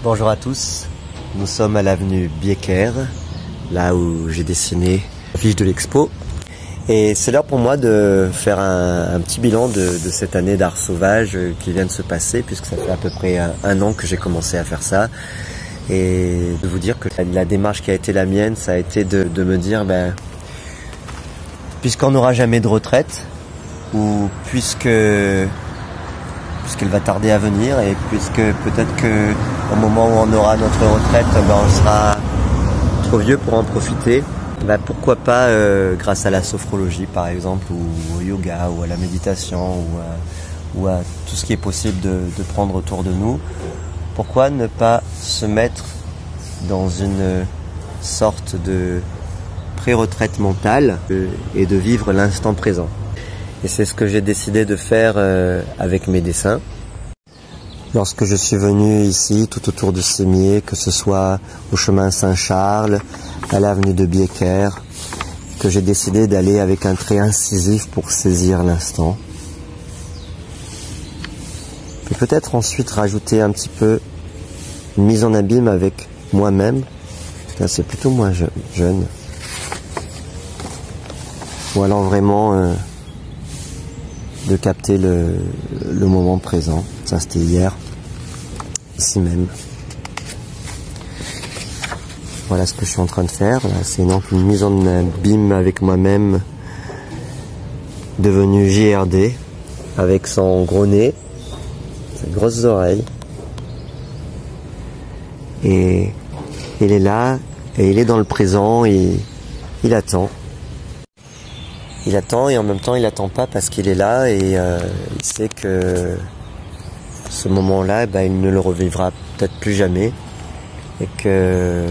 Bonjour à tous, nous sommes à l'avenue Biecker, là où j'ai dessiné l'affiche de l'expo. Et c'est l'heure pour moi de faire un petit bilan de cette année d'art sauvage qui vient de se passer, puisque ça fait à peu près un an que j'ai commencé à faire ça. Et de vous dire que la démarche qui a été la mienne, ça a été de me dire, puisqu'on n'aura jamais de retraite, ou puisqu'elle va tarder à venir, et puisque peut-être que au moment où on aura notre retraite, on sera trop vieux pour en profiter, pourquoi pas grâce à la sophrologie par exemple, ou au yoga, ou à la méditation, ou à tout ce qui est possible de prendre autour de nous, pourquoi ne pas se mettre dans une sorte de pré-retraite mentale et de vivre l'instant présent. Et c'est ce que j'ai décidé de faire avec mes dessins. Lorsque je suis venu ici, tout autour de Sémier, que ce soit au chemin Saint-Charles, à l'avenue de Biecker, que j'ai décidé d'aller avec un trait incisif pour saisir l'instant. Et peut-être ensuite rajouter un petit peu une mise en abîme avec moi-même. Là, c'est plutôt moi jeune. Ou alors vraiment de capter le moment présent. Ça, c'était hier, ici même. Voilà ce que je suis en train de faire. C'est donc une mise en abîme avec moi-même, devenu JRD, avec son gros nez, ses grosses oreilles. Et il est là, et il est dans le présent, et il attend. Il attend, et en même temps il attend pas, parce qu'il est là, et il sait que ce moment-là, il ne le revivra peut-être plus jamais, et que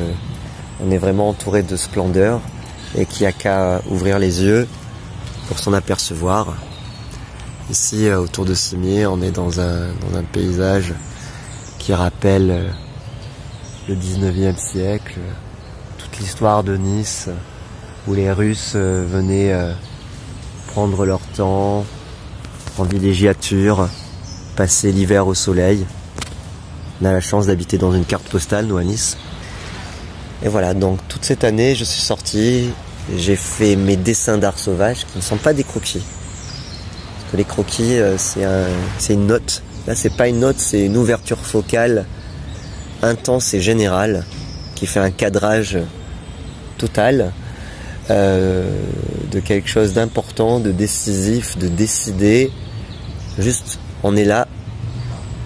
on est vraiment entouré de splendeur, et qu'il n'y a qu'à ouvrir les yeux pour s'en apercevoir. Ici, autour de Sémier, on est dans un paysage qui rappelle le 19e siècle, toute l'histoire de Nice, où les Russes venaient prendre leur temps, en villégiature, passer l'hiver au soleil. On a la chance d'habiter dans une carte postale, nous, à Nice. Et voilà, donc toute cette année, je suis sorti, j'ai fait mes dessins d'art sauvage, qui ne sont pas des croquis. Parce que les croquis, c'est une note. Là, c'est pas une note, c'est une ouverture focale intense et générale, qui fait un cadrage total de quelque chose d'important, de décisif, de décidé. Juste, on est là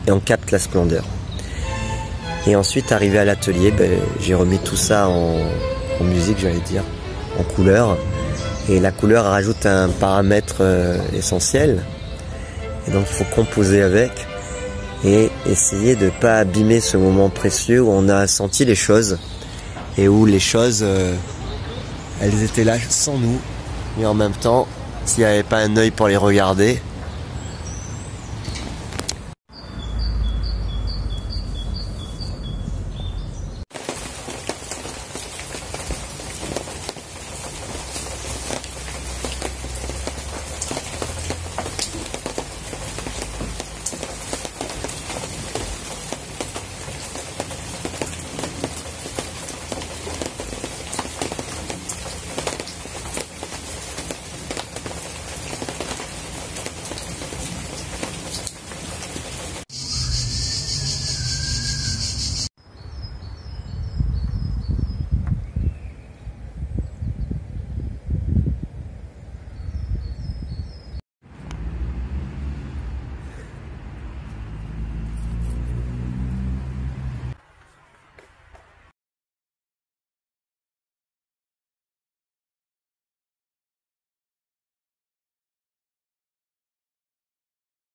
et on capte la splendeur. Et ensuite, arrivé à l'atelier, j'ai remis tout ça en musique, j'allais dire, en couleur. Et la couleur rajoute un paramètre essentiel. Et donc, il faut composer avec et essayer de ne pas abîmer ce moment précieux où on a senti les choses et où les choses, elles étaient là sans nous. Mais en même temps, s'il n'y avait pas un œil pour les regarder,